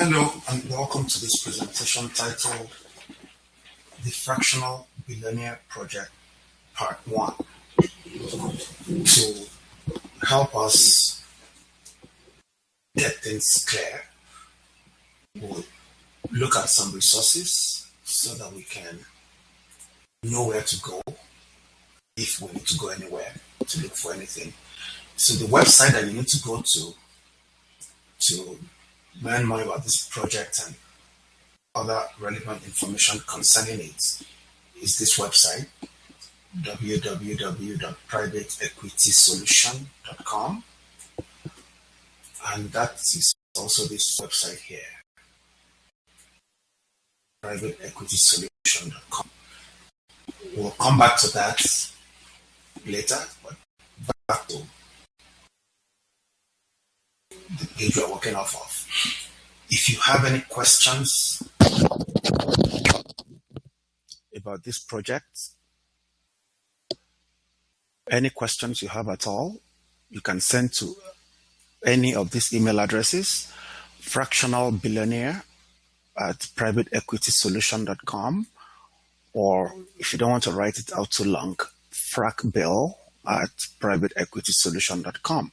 Hello and welcome to this presentation titled The Fractional Billionaire Project Part 1. To help us get things clear, we'll look at some resources so that we can know where to go if we need to go anywhere to look for anything. So the website that you need to go to learn more about this project and other relevant information concerning it is this website, www.privateequitysolution.com, and that is also this website here, privateequitysolution.com. We'll come back to that later, but back to the page we're working off of. If you have any questions about this project, any questions you have at all, you can send to any of these email addresses: fractionalbillionaire@privateequitysolution.com, or if you don't want to write it out too long, fracbill@privateequitysolution.com.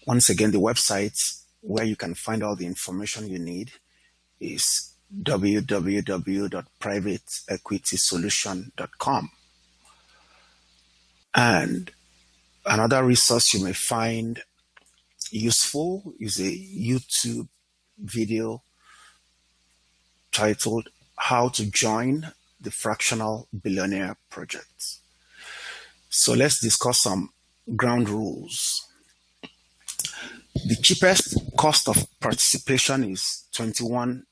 Once again, the website where you can find all the information you need is www.privateequitysolution.com. And another resource you may find useful is a YouTube video titled How to Join the Fractional Billionaire Project. So let's discuss some ground rules. The cheapest cost of participation is $21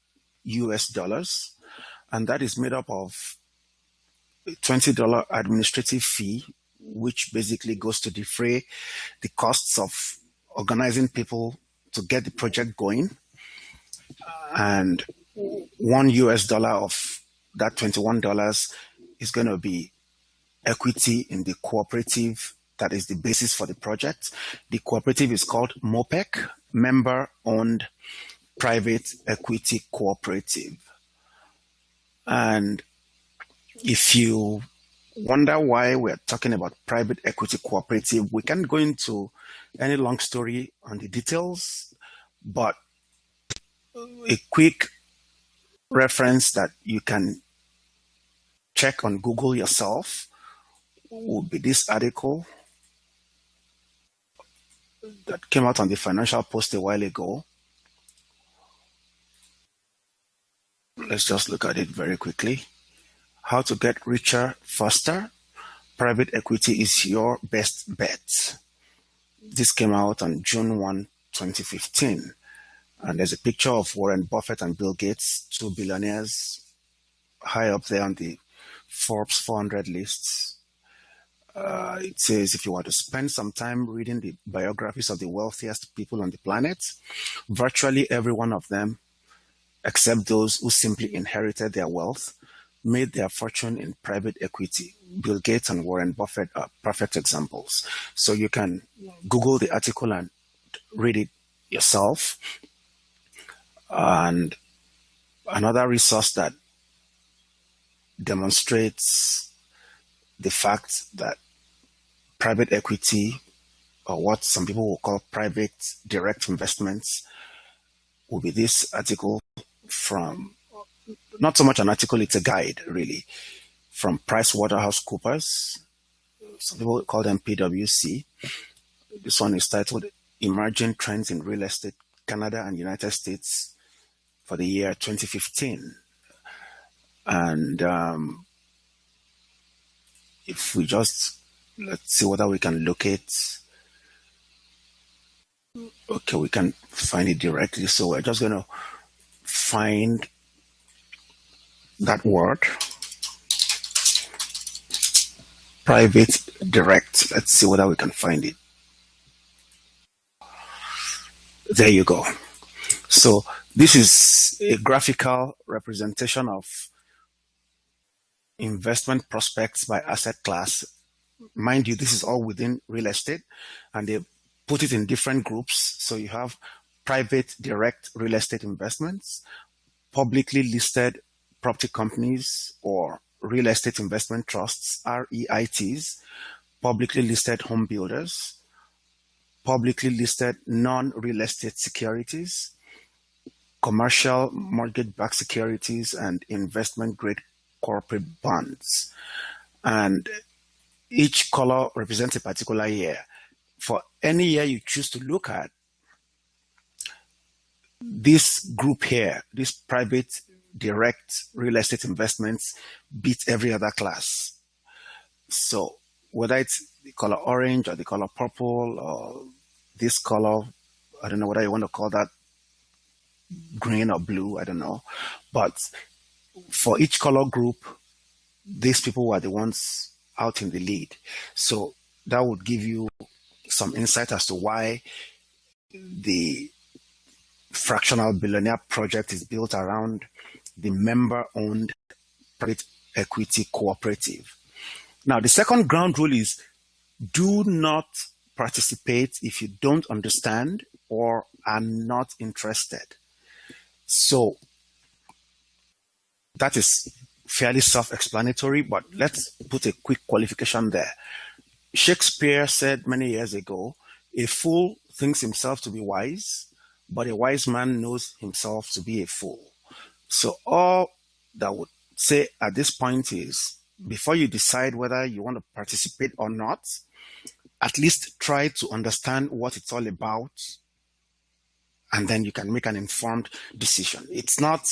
US, and that is made up of a $20 administrative fee, which basically goes to defray the costs of organizing people to get the project going, and $1 US of that $21 is going to be equity in the cooperative that is the basis for the project. The cooperative is called MOPEC, Member-Owned Private Equity Cooperative. And if you wonder why we're talking about private equity cooperative, we can go into any long story on the details, but a quick reference that you can check on Google yourself would be this article that came out on the Financial Post a while ago. Let's just look at it very quickly. How to get richer faster. Private equity is your best bet. This came out on June 1, 2015. And there's a picture of Warren Buffett and Bill Gates, two billionaires, high up there on the Forbes 400 lists. It says if you want to spend some time reading the biographies of the wealthiest people on the planet, virtually every one of them, except those who simply inherited their wealth, made their fortune in private equity. Bill Gates and Warren Buffett are perfect examples. So you can Google the article and read it yourself. And another resource that demonstrates the fact that private equity, or what some people will call private direct investments, will be this article from, not so much an article, it's a guide really, from PricewaterhouseCoopers. Some people call them PwC. This one is titled Emerging Trends in Real Estate, Canada and United States for the year 2015. And if we just, let's see whether we can locate. Okay, we can find it directly. So we're just going to find that word, private direct. Let's see whether we can find it. There you go. So this is a graphical representation of investment prospects by asset class. Mind you, this is all within real estate, and they put it in different groups. So you have private direct real estate investments, publicly listed property companies or real estate investment trusts, REITs, publicly listed home builders, publicly listed non-real estate securities, commercial mortgage-backed securities, and investment-grade corporate bonds. And each color represents a particular year. For any year you choose to look at, this group here, this private direct real estate investments, beat every other class. So whether it's the color orange or the color purple or this color, I don't know whether you want to call that green or blue, I don't know. But for each color group, these people were the ones out in the lead. So that would give you some insight as to why the Fractional Billionaire project is built around the member-owned private equity cooperative. Now, the second ground rule is do not participate if you don't understand or are not interested. So that is fairly self-explanatory, but let's put a quick qualification there. Shakespeare said many years ago, a fool thinks himself to be wise, but a wise man knows himself to be a fool. So all that would say at this point is, before you decide whether you want to participate or not, at least try to understand what it's all about, and then you can make an informed decision. It's not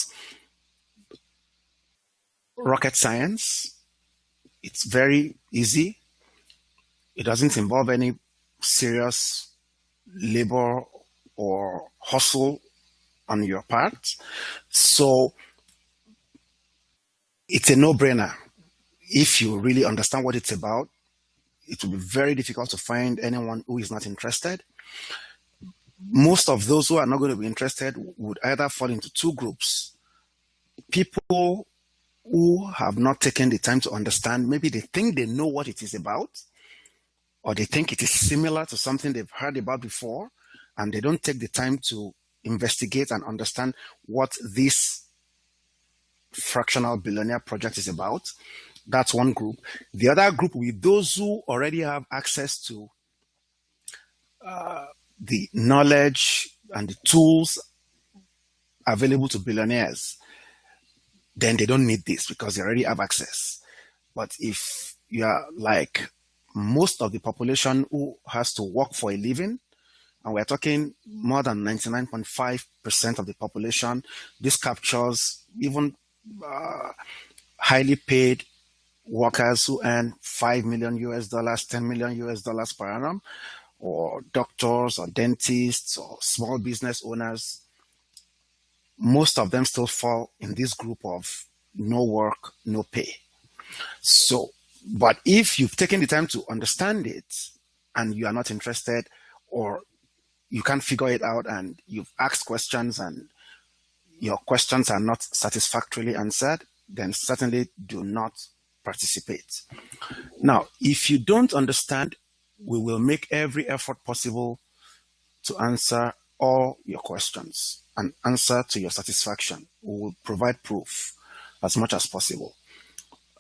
rocket science. It's very easy. It doesn't involve any serious labor or hustle on your part. So it's a no-brainer. If you really understand what it's about, it will be very difficult to find anyone who is not interested. Most of those who are not going to be interested would either fall into two groups. People who have not taken the time to understand, maybe they think they know what it is about, or they think it is similar to something they've heard about before, and they don't take the time to investigate and understand what this Fractional Billionaire project is about. That's one group. The other group with those who already have access to the knowledge and the tools available to billionaires, then they don't need this because they already have access. But if you are like most of the population who has to work for a living, and we're talking more than 99.5% of the population, this captures even highly paid workers who earn $5 million US, $10 million US per annum, or doctors or dentists or small business owners. Most of them still fall in this group of no work, no pay. So, but if you've taken the time to understand it and you are not interested, or you can't figure it out and you've asked questions and your questions are not satisfactorily answered, then certainly do not participate. Now, if you don't understand, we will make every effort possible to answer all your questions and answer to your satisfaction. We will provide proof as much as possible.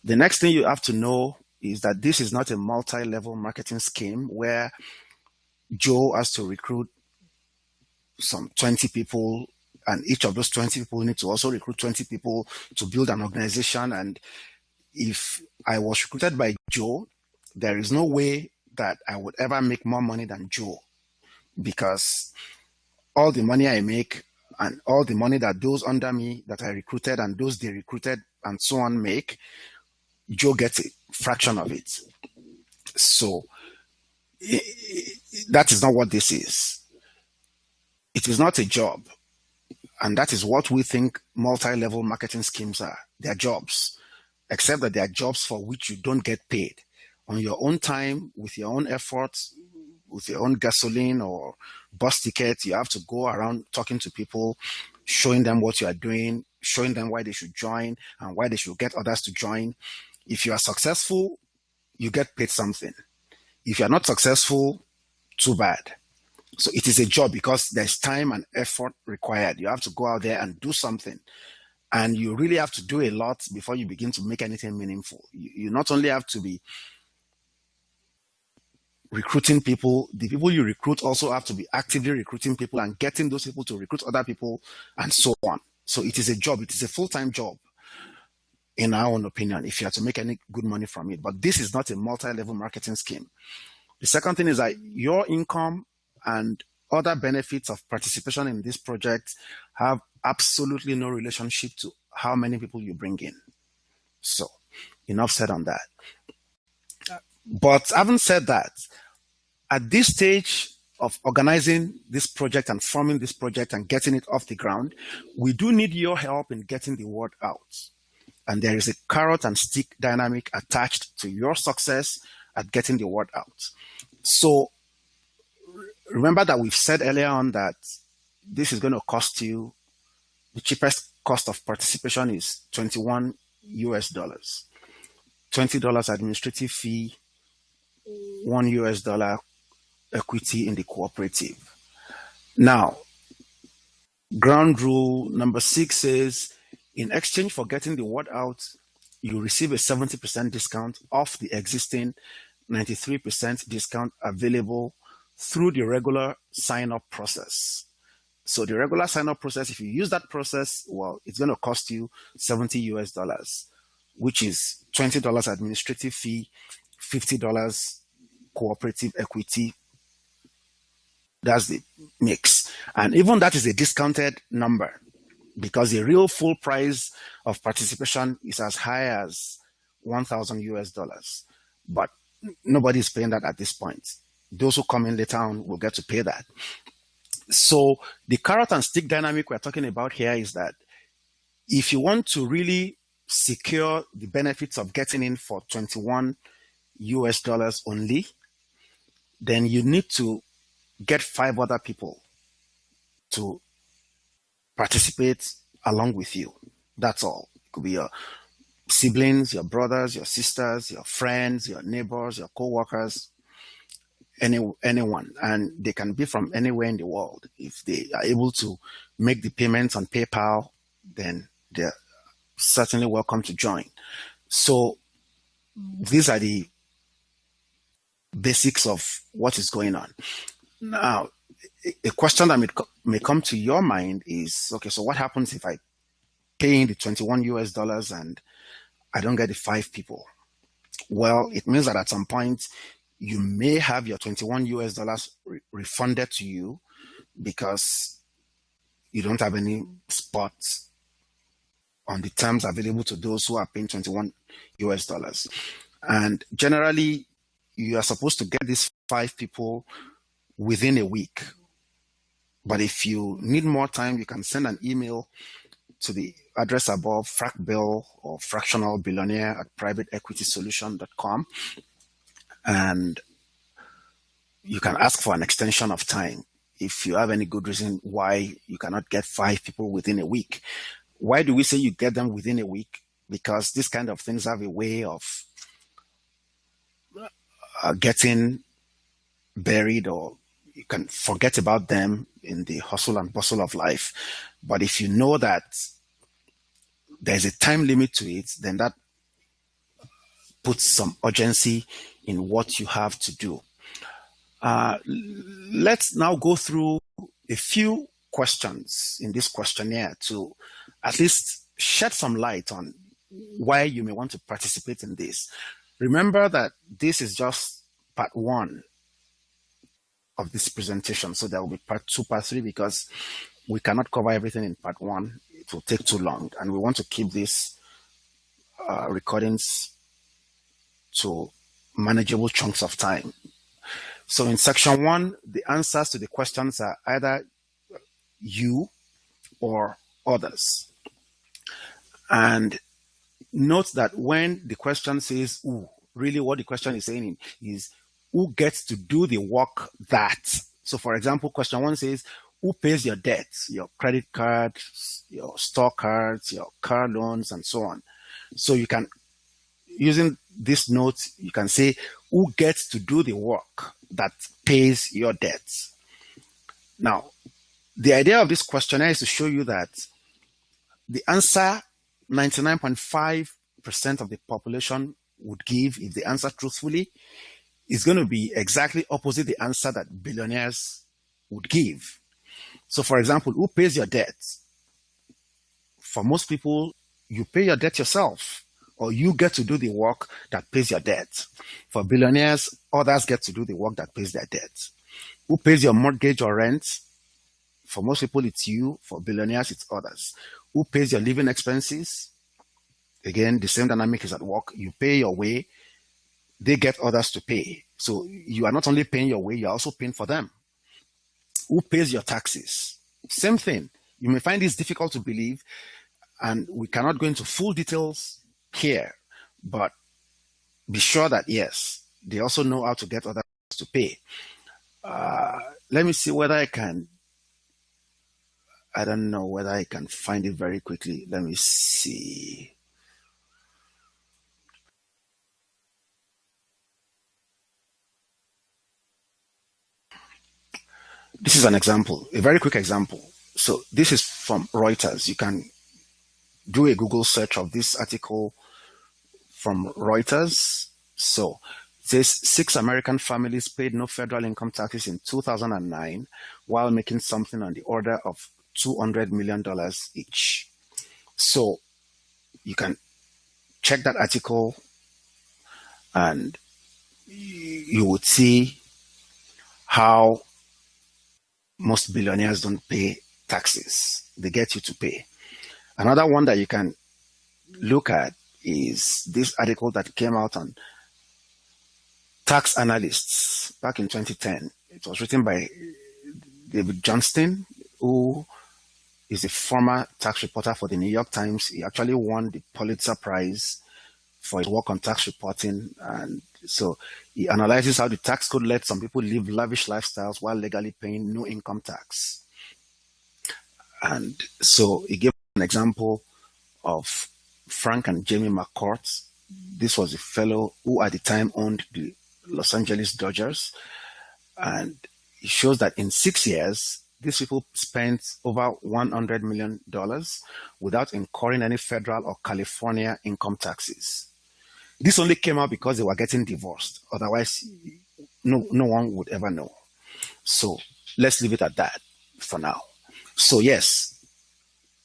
The next thing you have to know is that this is not a multi-level marketing scheme where Joe has to recruit some 20 people, and each of those 20 people need to also recruit 20 people to build an organization. And if I was recruited by Joe, there is no way that I would ever make more money than Joe, because all the money I make and all the money that those under me that I recruited and those they recruited and so on make, Joe gets a fraction of it. So that is not what this is. It is not a job. And that is what we think multi-level marketing schemes are. They are jobs, except that they are jobs for which you don't get paid. On your own time, with your own efforts, with your own gasoline or bus ticket, you have to go around talking to people, showing them what you are doing, showing them why they should join and why they should get others to join. If you are successful, you get paid something. If you are not successful, too bad. So it is a job because there's time and effort required. You have to go out there and do something. And you really have to do a lot before you begin to make anything meaningful. You not only have to be recruiting people, the people you recruit also have to be actively recruiting people and getting those people to recruit other people and so on. So it is a job, it is a full-time job, in our own opinion, if you have to make any good money from it. But this is not a multi-level marketing scheme. The second thing is that your income and other benefits of participation in this project have absolutely no relationship to how many people you bring in. So, enough said on that. But having said that, at this stage of organizing this project and forming this project and getting it off the ground, we do need your help in getting the word out. And there is a carrot and stick dynamic attached to your success at getting the word out. So remember that we've said earlier on that this is going to cost you, the cheapest cost of participation is $21 US. $20 administrative fee, $1 US equity in the cooperative. Now, ground rule number 6 says, in exchange for getting the word out, you receive a 70% discount off the existing 93% discount available through the regular sign-up process. So the regular sign-up process, if you use that process, well, it's going to cost you $70 US, which is $20 administrative fee, $50 cooperative equity. That's the mix. And even that is a discounted number because the real full price of participation is as high as $1,000 US. But nobody is paying that at this point. Those who come in later on will get to pay that. So the carrot and stick dynamic we're talking about here is that if you want to really secure the benefits of getting in for $21 US only, then you need to get 5 other people to participate along with you. That's all. It could be your siblings, your brothers, your sisters, your friends, your neighbors, your co-workers, anyone. And they can be from anywhere in the world. If they are able to make the payments on PayPal, then they're certainly welcome to join. So these are the basics of what is going on. Now, a question that may come to your mind is, okay, so what happens if I pay in the $21 US and I don't get the 5 people? Well, it means that at some point you may have your $21 US refunded to you because you don't have any spots on the terms available to those who are paying $21 US. And generally, you are supposed to get these 5 people within a week. But if you need more time, you can send an email to the address above, fracbill or Fractional Billionaire at privateequitysolution.com. And you can ask for an extension of time if you have any good reason why you cannot get 5 people within a week. Why do we say you get them within a week? Because these kind of things have a way of getting buried, or you can forget about them in the hustle and bustle of life. But if you know that there's a time limit to it, then that puts some urgency in what you have to do. Let's now go through a few questions in this questionnaire to at least shed some light on why you may want to participate in this. Remember that this is just part 1 of this presentation. So there will be part 2, part 3, because we cannot cover everything in part 1. It will take too long. And we want to keep these recordings to manageable chunks of time. So in section 1, the answers to the questions are either you or others. And note that when the question says who, really what the question is saying is who gets to do the work that. So for example, question 1 says, who pays your debts, your credit cards, your store cards, your car loans, and so on. So you can, using this note, you can say, who gets to do the work that pays your debts? Now, the idea of this questionnaire is to show you that the answer 99.5% of the population would give, if they answer truthfully, is going to be exactly opposite the answer that billionaires would give. So, for example, who pays your debt? For most people, you pay your debt yourself, or you get to do the work that pays your debt. For billionaires, others get to do the work that pays their debt. Who pays your mortgage or rent? For most people, it's you. For billionaires, it's others. Who pays your living expenses? Again, the same dynamic is at work. You pay your way, they get others to pay. So you are not only paying your way, you're also paying for them. Who pays your taxes? Same thing. You may find this difficult to believe, and we cannot go into full details here, but be sure that yes, they also know how to get others to pay. Let me see whether I can. I don't know whether I can find it very quickly. Let me see. This is an example, a very quick example. So this is from Reuters. You can do a Google search of this article from Reuters. So it says 6 American families paid no federal income taxes in 2009 while making something on the order of $200 million each. So you can check that article and you would see how most billionaires don't pay taxes. They get you to pay. Another one that you can look at is this article that came out on tax analysts back in 2010. It was written by David Johnston, who is a former tax reporter for the New York Times. He actually won the Pulitzer Prize for his work on tax reporting. And so he analyzes how the tax code let some people live lavish lifestyles while legally paying no income tax. And so he gave an example of Frank and Jamie McCourt. This was a fellow who at the time owned the Los Angeles Dodgers. And it shows that in 6 years, these people spent over $100 million without incurring any federal or California income taxes. This only came out because they were getting divorced. Otherwise, no one would ever know. So let's leave it at that for now. So yes,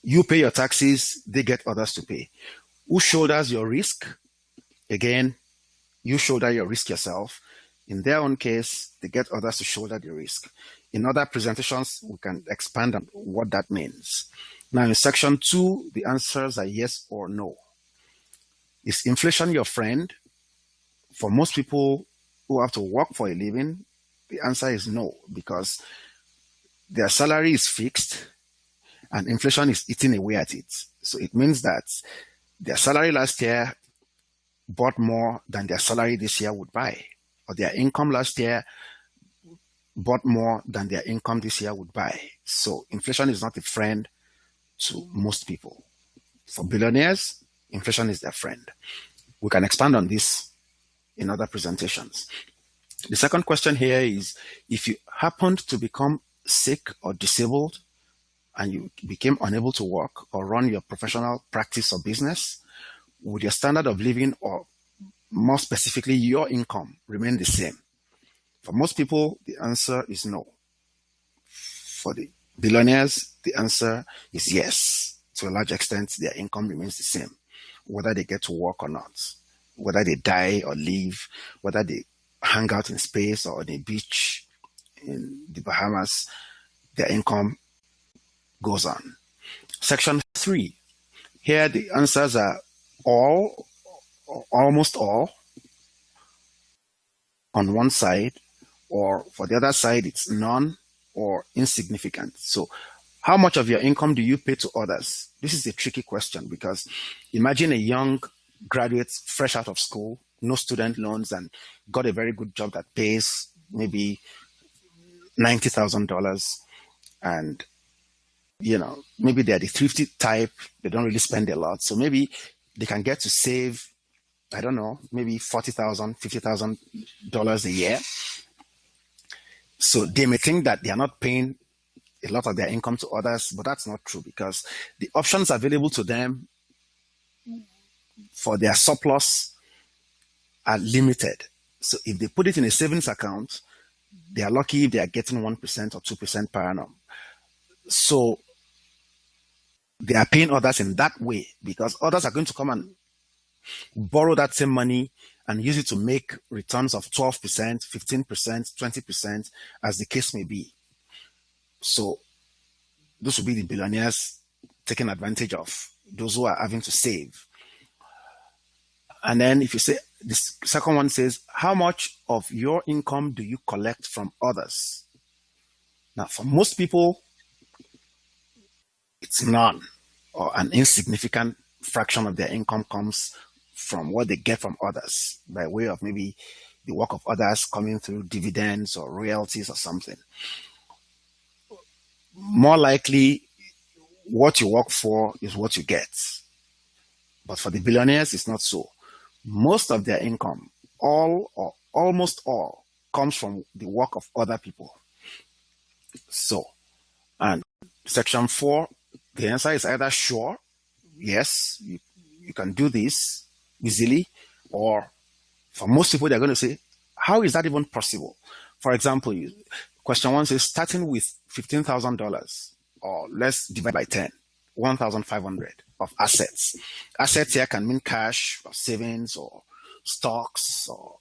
you pay your taxes, they get others to pay. Who shoulders your risk? Again, you shoulder your risk yourself. In their own case, they get others to shoulder the risk. In other presentations, we can expand on what that means. Now in section 2, the answers are yes or no. Is inflation your friend? For most people who have to work for a living, the answer is no, because their salary is fixed and inflation is eating away at it. So it means that their salary last year bought more than their salary this year would buy, or their income last year bought more than their income this year would buy. So inflation is not a friend to most people. For billionaires, inflation is their friend. We can expand on this in other presentations. The second question here is, if you happened to become sick or disabled and you became unable to work or run your professional practice or business, would your standard of living, or more specifically your income, remain the same? For most people, the answer is no. For the billionaires, the answer is yes. To a large extent, their income remains the same, whether they get to work or not, whether they die or live, whether they hang out in space or on a beach in the Bahamas, their income goes on. Section 3. Here the answers are all, or almost all, on one side, or for the other side, it's none or insignificant. So how much of your income do you pay to others? This is a tricky question, because imagine a young graduate fresh out of school, no student loans, and got a very good job that pays maybe $90,000. And, maybe they're the thrifty type. They don't really spend a lot. So maybe they can get to save, I don't know, maybe $40,000, $50,000 a year. So they may think that they are not paying a lot of their income to others, but that's not true because the options available to them for their surplus are limited. So if they put it in a savings account, they are lucky if they are getting 1% or 2% per annum. So they are paying others in that way because others are going to come and borrow that same money and use it to make returns of 12%, 15%, 20%, as the case may be. So those will be the billionaires taking advantage of those who are having to save. And then if you say, this second one says, how much of your income do you collect from others? Now, for most people, it's none, or an insignificant fraction of their income comes from what they get from others by way of maybe the work of others coming through dividends or royalties or something. More likely, what you work for is what you get. But for the billionaires, it's not so. Most of their income, all or almost all, comes from the work of other people. So, and section 4, the answer is either sure, yes, you can do this easily, or for most people, they're going to say, how is that even possible? For example, question 1 says, starting with $15,000, or let's divide by 10, 1,500 of assets. Assets here can mean cash or savings or stocks or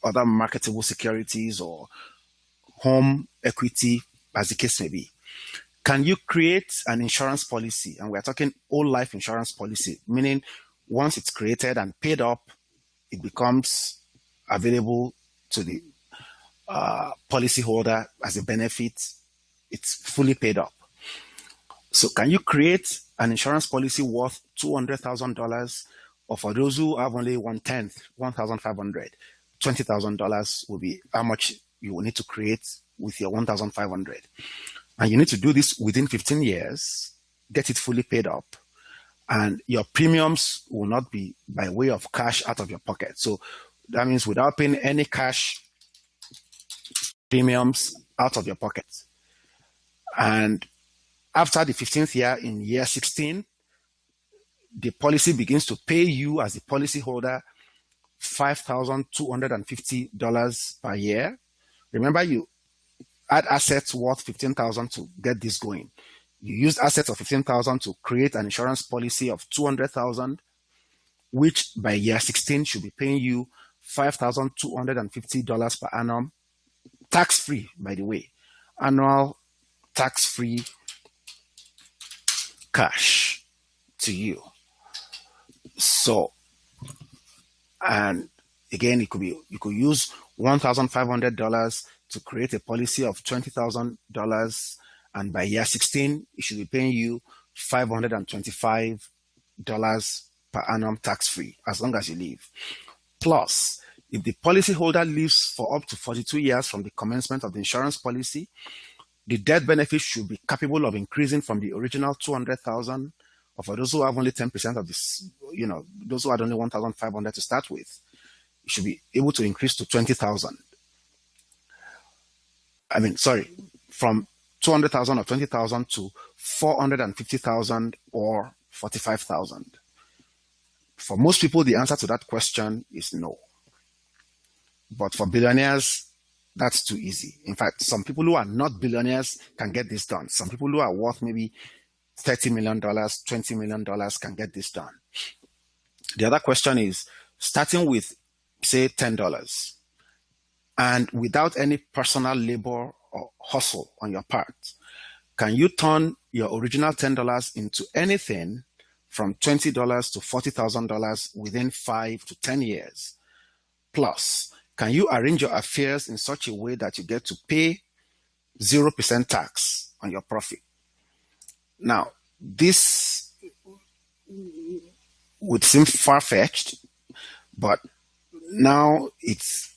other marketable securities or home equity, as the case may be. Can you create an insurance policy? And we're talking whole life insurance policy, meaning once it's created and paid up, it becomes available to the policyholder as a benefit. It's fully paid up. So can you create an insurance policy worth $200,000, or for those who have only 1/10, 1,500, $20,000 will be how much you will need to create with your 1,500. And you need to do this within 15 years, get it fully paid up, and your premiums will not be by way of cash out of your pocket. So that means without paying any cash premiums out of your pocket. And after the 15th year, in year 16, the policy begins to pay you as the policyholder $5,250 per year. Remember, you add assets worth $15,000 to get this going. You used assets of $15,000 to create an insurance policy of $200,000, which by year 16 should be paying you $5,250 per annum, tax-free, by the way, annual tax-free cash to you. So, and again, you could use $1,500 to create a policy of $20,000, and by year 16, it should be paying you $525 per annum tax-free as long as you live. Plus, if the policyholder lives for up to 42 years from the commencement of the insurance policy, the death benefit should be capable of increasing from the original $200,000, or for those who have only 10% of this, those who had only 1,500 to start with, you should be able to increase to 20,000. From 200,000 or 20,000 to 450,000 or 45,000. For most people, the answer to that question is no. But for billionaires, that's too easy. In fact, some people who are not billionaires can get this done. Some people who are worth maybe $30 million, $20 million can get this done. The other question is, starting with, say, $10, and without any personal labor or hustle on your part, can you turn your original $10 into anything from $20 to $40,000 within 5 to 10 years? Plus, can you arrange your affairs in such a way that you get to pay 0% tax on your profit? Now, this would seem far-fetched, but now it's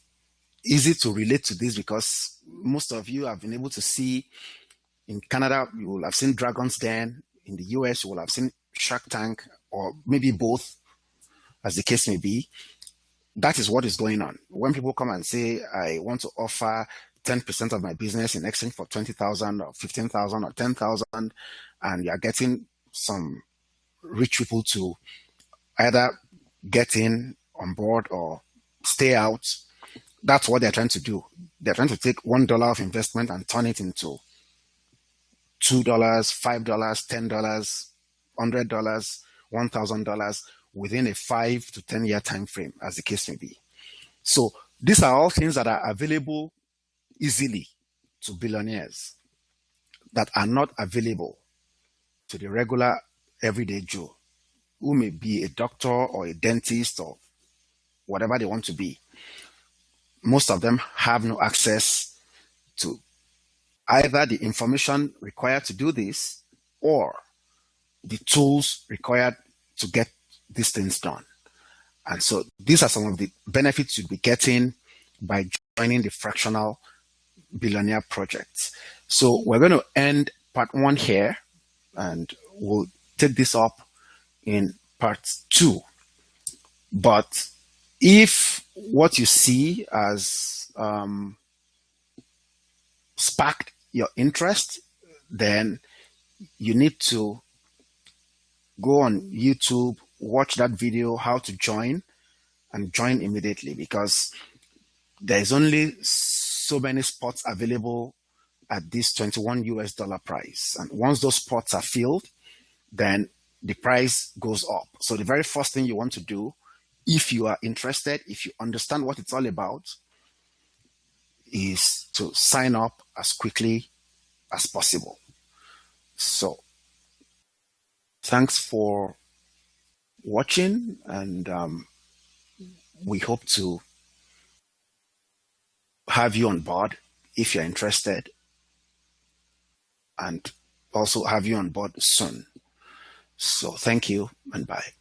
easy to relate to this because most of you have been able to see in Canada, you will have seen Dragon's Den. In the US, you will have seen Shark Tank, or maybe both, as the case may be. That is what is going on. When people come and say, I want to offer 10% of my business in exchange for 20,000 or 15,000 or 10,000, and you're getting some rich people to either get in on board or stay out. That's what they're trying to do. They're trying to take $1 of investment and turn it into $2, $5, $10, $100, $1,000 within a 5 to 10 year time frame, as the case may be. So these are all things that are available easily to billionaires that are not available to the regular everyday Joe, who may be a doctor or a dentist or whatever they want to be. Most of them have no access to either the information required to do this or the tools required to get these things done. And so these are some of the benefits you'll be getting by joining the Fractional Billionaire project. So we're going to end part 1 here, and we'll take this up in part 2. But if what you see as sparked your interest, then you need to go on YouTube, watch that video, how to join, and join immediately, because there's only so many spots available at this $21 price. And once those spots are filled, then the price goes up. So the very first thing you want to do, if you are interested, if you understand what it's all about, is to sign up as quickly as possible. So thanks for watching, and we hope to have you on board if you're interested, and also have you on board soon. So thank you and bye.